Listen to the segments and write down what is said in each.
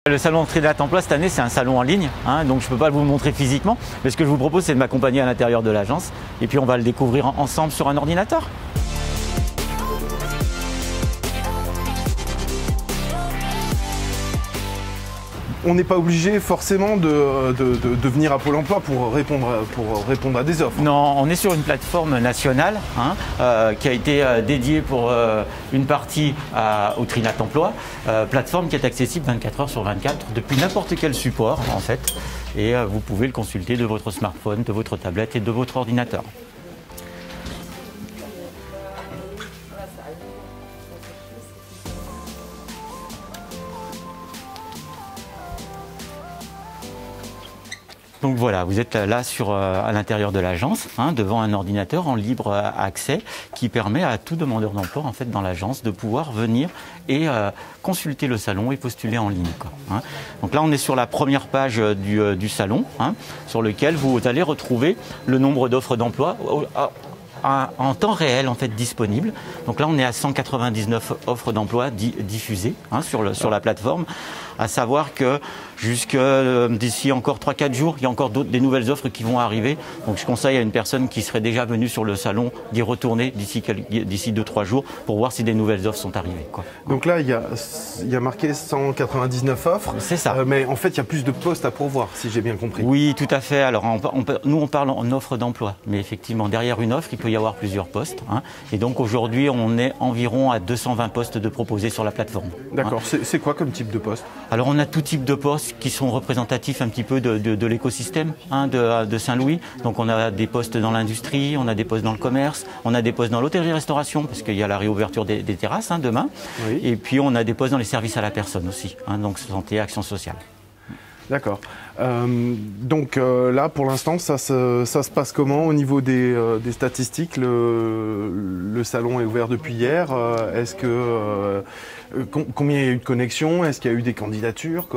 Le salon Trinidad Emploi cette année, c'est un salon en ligne, donc je ne peux pas vous le montrer physiquement, mais ce que je vous propose, c'est de m'accompagner à l'intérieur de l'agence et puis on va le découvrir ensemble sur un ordinateur. On n'est pas obligé forcément de venir à Pôle emploi pour répondre à des offres. Non, on est sur une plateforme nationale qui a été dédiée pour une partie au Trinidad Emploi, plateforme qui est accessible 24 heures sur 24 depuis n'importe quel support en fait, et vous pouvez le consulter de votre smartphone, de votre tablette et de votre ordinateur. Donc voilà, vous êtes là à l'intérieur de l'agence, devant un ordinateur en libre accès qui permet à tout demandeur d'emploi en fait, dans l'agence de pouvoir venir et consulter le salon et postuler en ligne. Donc là, on est sur la première page du salon, sur lequel vous allez retrouver le nombre d'offres d'emploi en temps réel en fait disponible. Donc là on est à 199 offres d'emploi diffusées sur la plateforme, à savoir que d'ici encore 3-4 jours, il y a encore des nouvelles offres qui vont arriver. Donc je conseille à une personne qui serait déjà venue sur le salon d'y retourner d'ici 2-3 jours pour voir si des nouvelles offres sont arrivées. Donc là il y a marqué 199 offres. C'est ça. Mais en fait il y a plus de postes à pourvoir, si j'ai bien compris. Oui, tout à fait. Alors nous on parle en offre d'emploi, mais effectivement derrière une offre il peut y avoir plusieurs postes. Et donc aujourd'hui on est environ à 220 postes de proposés sur la plateforme. D'accord. C'est quoi comme type de poste? Alors on a tout type de postes qui sont représentatifs un petit peu de l'écosystème de Saint-Louis. Donc on a des postes dans l'industrie, on a des postes dans le commerce, on a des postes dans l'hôtellerie-restauration parce qu'il y a la réouverture des terrasses demain. Oui. Et puis on a des postes dans les services à la personne aussi, donc santé, action sociale. D'accord. Donc là, pour l'instant, ça se passe comment au niveau des statistiques? Le salon est ouvert depuis hier. Est-ce que combien il y a eu de connexions? Est-ce qu'il y a eu des candidatures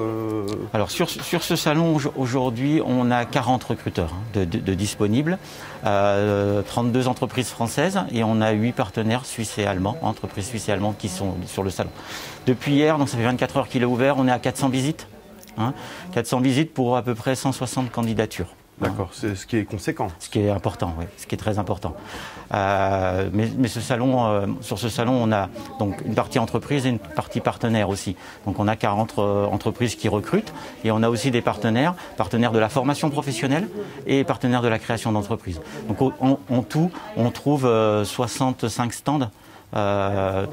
Alors sur ce salon aujourd'hui, on a 40 recruteurs de disponibles, 32 entreprises françaises et on a 8 partenaires suisses et allemands, entreprises suisses et allemandes qui sont sur le salon. Depuis hier, donc ça fait 24 heures qu'il est ouvert, on est à 400 visites. 400 visites pour à peu près 160 candidatures. D'accord, c'est ce qui est conséquent. Ce qui est important, oui, ce qui est très important. Mais sur ce salon, on a donc une partie entreprise et une partie partenaire aussi. Donc on a 40 entreprises qui recrutent et on a aussi des partenaires de la formation professionnelle et partenaires de la création d'entreprises. Donc en tout, on trouve 65 stands de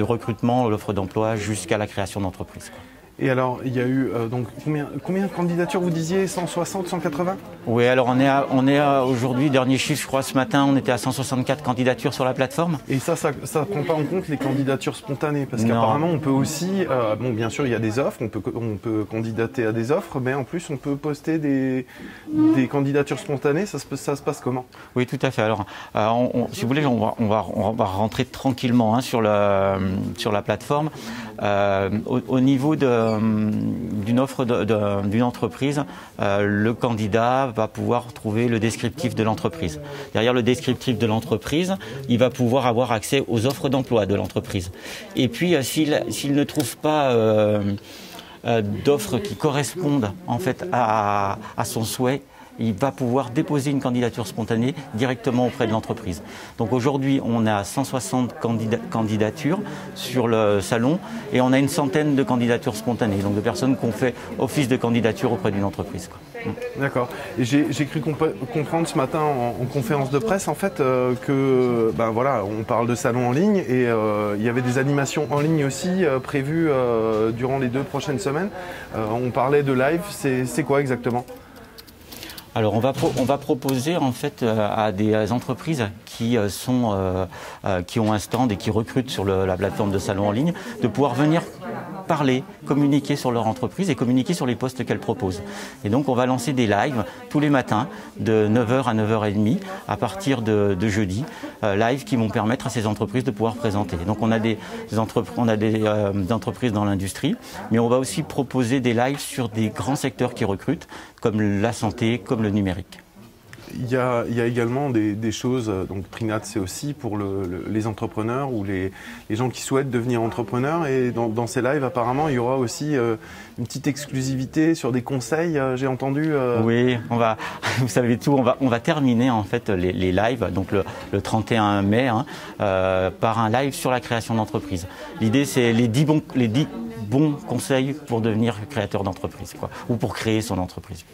recrutement, l'offre d'emploi jusqu'à la création d'entreprise. Et alors, il y a eu donc combien de candidatures vous disiez? 160, 180? Oui, alors on est aujourd'hui, dernier chiffre, je crois, ce matin, on était à 164 candidatures sur la plateforme. Et ça prend pas en compte les candidatures spontanées? Parce qu'apparemment, on peut aussi, bon, bien sûr, il y a des offres, on peut candidater à des offres, mais en plus, on peut poster des candidatures spontanées. Ça se passe comment? Oui, tout à fait. Alors, si vous voulez, on va rentrer tranquillement sur la plateforme. Au niveau d'une offre d'une entreprise, le candidat va pouvoir trouver le descriptif de l'entreprise. Derrière le descriptif de l'entreprise, il va pouvoir avoir accès aux offres d'emploi de l'entreprise. Et puis, s'il ne trouve pas d'offres qui correspondent en fait à son souhait, il va pouvoir déposer une candidature spontanée directement auprès de l'entreprise. Donc aujourd'hui, on a 160 candidatures sur le salon et on a une centaine de candidatures spontanées, donc de personnes qui ont fait office de candidature auprès d'une entreprise. D'accord. J'ai cru comprendre ce matin en conférence de presse en fait que voilà, on parle de salon en ligne et il y avait des animations en ligne aussi prévues durant les 2 prochaines semaines. On parlait de live, c'est quoi exactement? Alors on va proposer en fait à des entreprises qui ont un stand et qui recrutent sur la plateforme de salon en ligne de pouvoir venir parler, communiquer sur leur entreprise et communiquer sur les postes qu'elles proposent. Et donc on va lancer des lives tous les matins de 9h à 9h30 à partir de jeudi, live qui vont permettre à ces entreprises de pouvoir présenter. Donc on a des entreprises dans l'industrie, mais on va aussi proposer des lives sur des grands secteurs qui recrutent, comme la santé, comme le numérique. Il y a également des choses, donc Trinat c'est aussi pour les entrepreneurs ou les gens qui souhaitent devenir entrepreneurs, et dans ces lives apparemment il y aura aussi une petite exclusivité sur des conseils, j'ai entendu. Oui, vous savez tout, on va terminer en fait les lives, donc le 31 mai, par un live sur la création d'entreprise. L'idée c'est les 10 bons conseils pour devenir créateur d'entreprise, ou pour créer son entreprise.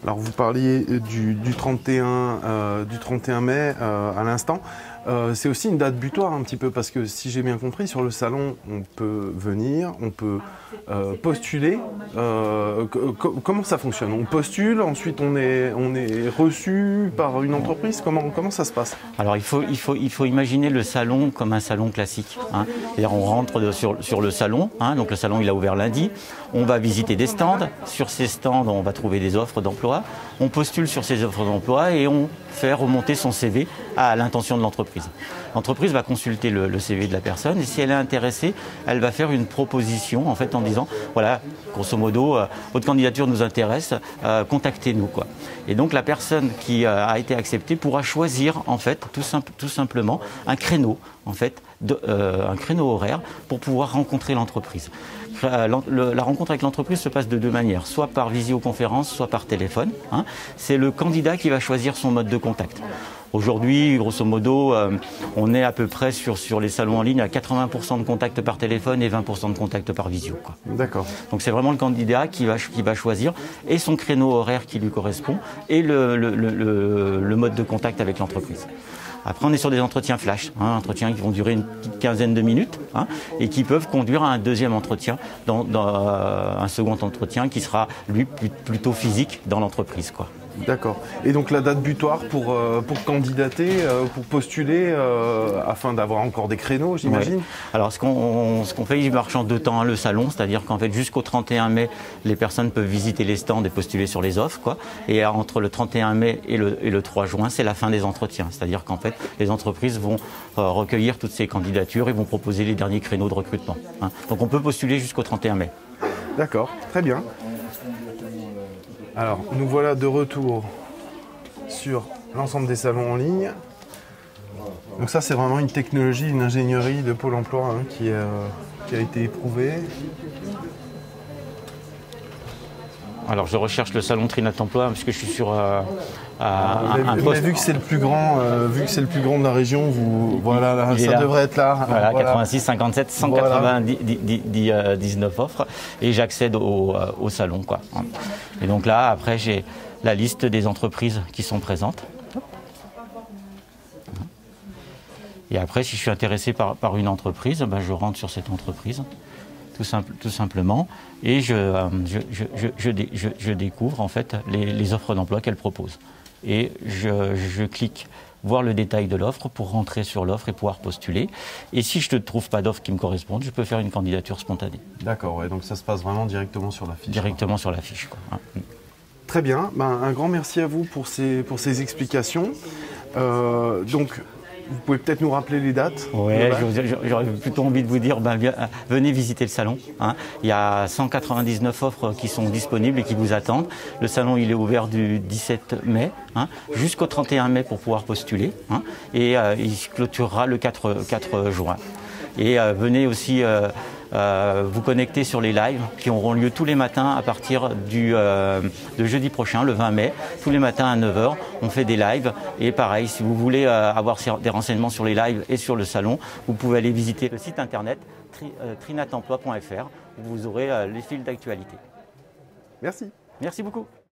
Alors vous parliez du 31 mai à l'instant. C'est aussi une date butoir un petit peu, parce que si j'ai bien compris, sur le salon, on peut venir, on peut postuler. Comment ça fonctionne? On postule, ensuite on est reçu par une entreprise. Comment ça se passe? Alors il faut imaginer le salon comme un salon classique. C'est-à-dire on rentre sur le salon, donc le salon il a ouvert lundi, on va visiter des stands. Sur ces stands, on va trouver des offres d'emploi. On postule sur ces offres d'emploi et on fait remonter son CV à l'intention de l'entreprise. L'entreprise va consulter le CV de la personne, et si elle est intéressée, elle va faire une proposition en fait en disant voilà, grosso modo, votre candidature nous intéresse, contactez-nous, quoi. Et donc la personne qui a été acceptée pourra choisir en fait tout simplement un créneau en fait, un créneau horaire pour pouvoir rencontrer l'entreprise. La rencontre avec l'entreprise se passe de deux manières, soit par visioconférence, soit par téléphone. C'est le candidat qui va choisir son mode de contact. Aujourd'hui, grosso modo, on est à peu près sur les salons en ligne à 80% de contacts par téléphone et 20% de contacts par visio. D'accord. Donc c'est vraiment le candidat qui va choisir et son créneau horaire qui lui correspond et le mode de contact avec l'entreprise. Après, on est sur des entretiens flash, entretiens qui vont durer une petite quinzaine de minutes et qui peuvent conduire à un deuxième entretien, dans un second entretien qui sera, lui, plutôt physique dans l'entreprise, quoi. D'accord. Et donc la date butoir pour candidater, pour postuler, afin d'avoir encore des créneaux, j'imagine. Ouais. Alors ce qu'on fait, il marche en deux temps, le salon, c'est-à-dire qu'en fait jusqu'au 31 mai, les personnes peuvent visiter les stands et postuler sur les offres, quoi. Et entre le 31 mai et le 3 juin, c'est la fin des entretiens. C'est-à-dire qu'en fait, les entreprises vont recueillir toutes ces candidatures et vont proposer les derniers créneaux de recrutement. Donc on peut postuler jusqu'au 31 mai. D'accord, très bien. Alors, nous voilà de retour sur l'ensemble des salons en ligne. Donc ça, c'est vraiment une technologie, une ingénierie de Pôle emploi qui a été éprouvée. Alors, je recherche le salon Trinat Emploi parce que je suis sur un poste. Mais vu que c'est le plus grand, de la région, voilà, là, ça devrait être là. Voilà, 86, 57, 199 offres, et j'accède au salon, quoi. Et donc là, après, j'ai la liste des entreprises qui sont présentes. Et après, si je suis intéressé par une entreprise, je rentre sur cette entreprise. Tout simplement, et je découvre en fait les offres d'emploi qu'elle propose. Et je clique voir le détail de l'offre pour rentrer sur l'offre et pouvoir postuler. Et si je ne trouve pas d'offre qui me corresponde, je peux faire une candidature spontanée. D'accord, ouais, donc ça se passe vraiment directement sur la fiche. Directement sur la fiche, quoi. Très bien, un grand merci à vous pour ces explications. Donc, vous pouvez peut-être nous rappeler les dates? Oui, j'aurais plutôt envie de vous dire, venez visiter le salon. Il y a 199 offres qui sont disponibles et qui vous attendent. Le salon, il est ouvert du 17 mai jusqu'au 31 mai pour pouvoir postuler. Et il se clôturera le 4 juin. Et venez aussi vous connecter sur les lives qui auront lieu tous les matins à partir de jeudi prochain, le 20 mai. Tous les matins à 9 h, on fait des lives. Et pareil, si vous voulez avoir des renseignements sur les lives et sur le salon, vous pouvez aller visiter le site internet trinatemploi.fr où vous aurez les fils d'actualité. Merci. Merci beaucoup.